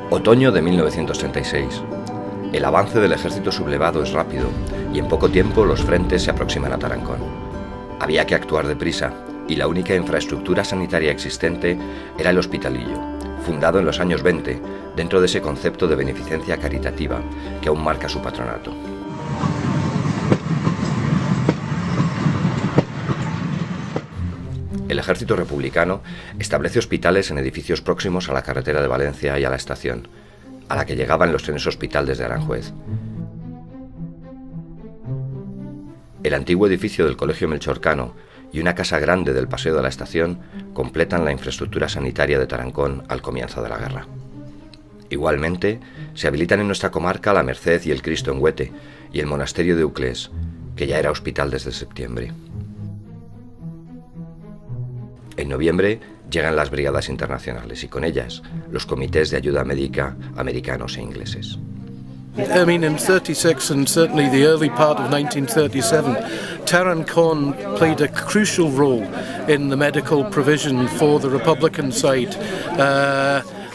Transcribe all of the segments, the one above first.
Otoño de 1936. El avance del ejército sublevado es rápido y en poco tiempo los frentes se aproximan a Tarancón. Había que actuar deprisa y la única infraestructura sanitaria existente era el Hospitalillo, fundado en los años 20 dentro de ese concepto de beneficencia caritativa que aún marca su patronato. El ejército republicano establece hospitales en edificios próximos a la carretera de Valencia y a la estación, a la que llegaban los trenes hospital desde Aranjuez. El antiguo edificio del Colegio Melchorcano y una casa grande del Paseo de la Estación completan la infraestructura sanitaria de Tarancón al comienzo de la guerra. Igualmente, se habilitan en nuestra comarca la Merced y el Cristo en Huete y el monasterio de Uclés, que ya era hospital desde septiembre. En noviembre llegan las brigadas internacionales y con ellas los comités de ayuda médica americanos e ingleses. I mean, in 36 and certainly the early part of 1937, Tarancón played a crucial role in the medical provision for the Republican side.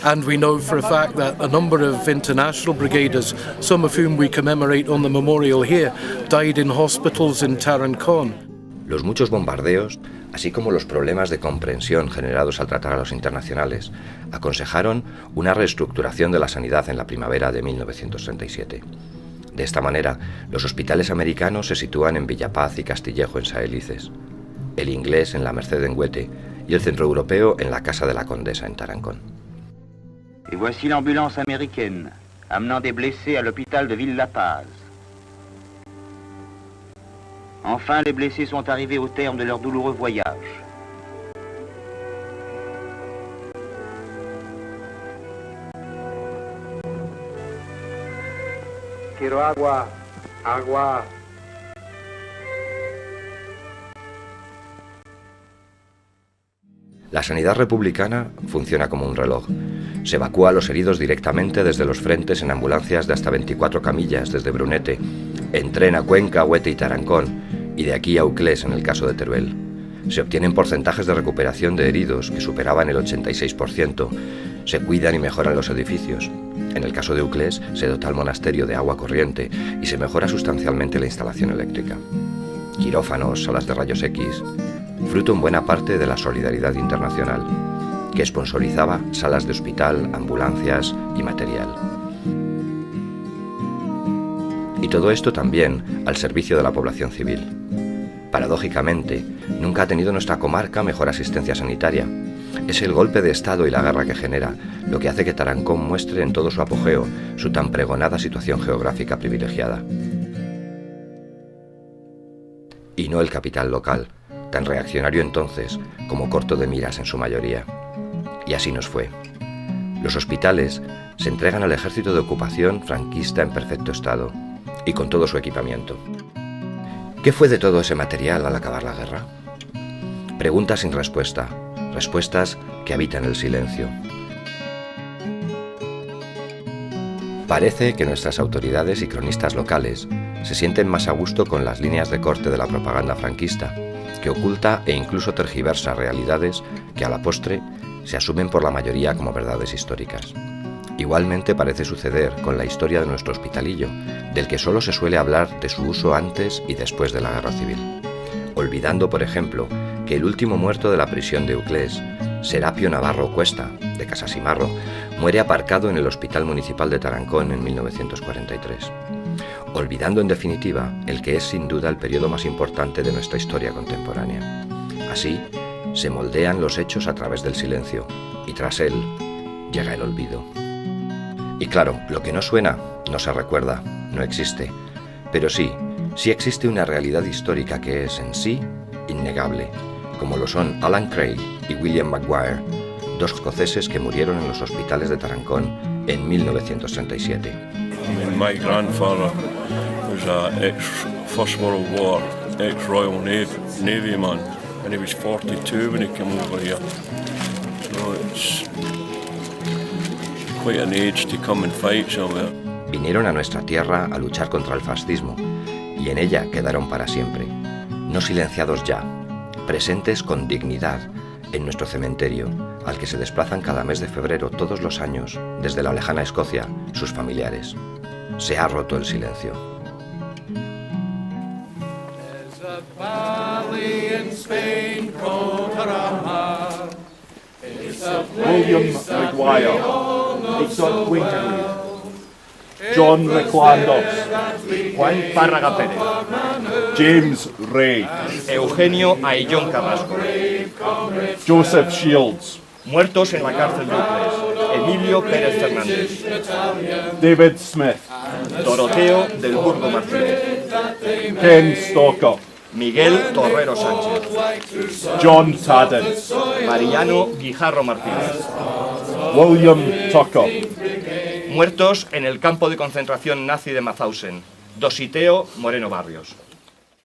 And we know for a fact that a number of international brigaders, some of whom we commemorate on the memorial here, died in hospitals in Tarancón. Los muchos bombardeos, así como los problemas de comprensión generados al tratar a los internacionales, aconsejaron una reestructuración de la sanidad en la primavera de 1937. De esta manera, los hospitales americanos se sitúan en Villapaz y Castillejo en Saelices, el inglés en la Merced en Huete y el centroeuropeo en la Casa de la Condesa en Tarancón. Et voici l'ambulance américaine, amenant des blessés à l'hôpital de Ville-la-Paz. Enfin, les blessés sont arrivés au terme de leur douloureux voyage. Quiero agua, agua. La sanidad republicana funciona como un reloj. Se evacúa a los heridos directamente desde los frentes en ambulancias de hasta 24 camillas desde Brunete, en tren a Cuenca, Huete y Tarancón, y de aquí a Uclés en el caso de Teruel. Se obtienen porcentajes de recuperación de heridos que superaban el 86%, se cuidan y mejoran los edificios. En el caso de Uclés se dota al monasterio de agua corriente y se mejora sustancialmente la instalación eléctrica. Quirófanos, salas de rayos X, fruto en buena parte de la solidaridad internacional, que sponsorizaba salas de hospital, ambulancias y material. Y todo esto también al servicio de la población civil. Paradójicamente, nunca ha tenido nuestra comarca mejor asistencia sanitaria. Es el golpe de Estado y la guerra que genera lo que hace que Tarancón muestre en todo su apogeo su tan pregonada situación geográfica privilegiada. Y no el capital local, tan reaccionario entonces como corto de miras en su mayoría. Y así nos fue. Los hospitales se entregan al ejército de ocupación franquista en perfecto estado y con todo su equipamiento. ¿Qué fue de todo ese material al acabar la guerra? Preguntas sin respuesta, respuestas que habitan el silencio. Parece que nuestras autoridades y cronistas locales se sienten más a gusto con las líneas de corte de la propaganda franquista, que oculta e incluso tergiversa realidades que a la postre se asumen por la mayoría como verdades históricas. Igualmente parece suceder con la historia de nuestro hospitalillo, del que solo se suele hablar de su uso antes y después de la Guerra Civil, olvidando, por ejemplo, que el último muerto de la prisión de Uclés, Serapio Navarro Cuesta, de Casasimarro, muere aparcado en el Hospital Municipal de Tarancón en 1943, olvidando en definitiva el que es sin duda el periodo más importante de nuestra historia contemporánea. Así, se moldean los hechos a través del silencio, y tras él llega el olvido. Y claro, lo que no suena, no se recuerda, no existe. Pero sí existe una realidad histórica que es en sí innegable, como lo son Alan Craig y William Maguire, dos escoceses que murieron en los hospitales de Tarancón en 1937. My grandfather was an ex-First World War, ex-Royal Navy man, and he was 42 when he came over here. So it's quite an age to come and fight somewhere. Vinieron a nuestra tierra a luchar contra el fascismo y en ella quedaron para siempre, no silenciados ya, presentes con dignidad en nuestro cementerio, al que se desplazan cada mes de febrero todos los años, desde la lejana Escocia, sus familiares. Se ha roto el silencio. William Maguire, Víctor Winterly, John Reclanders, Juan Párraga Pérez, James Ray, Eugenio Aillón Carrasco. Joseph Shields, Muertos en la cárcel de Uples, Emilio Pérez Fernández, David Smith, Doroteo del Burgo Martínez, Ken Stalker, Miguel Torrero Sánchez, John Tadden, Mariano Guijarro Martínez. William Tucker, Muertos en el campo de concentración nazi de Mauthausen, Dositeo Moreno Barrios.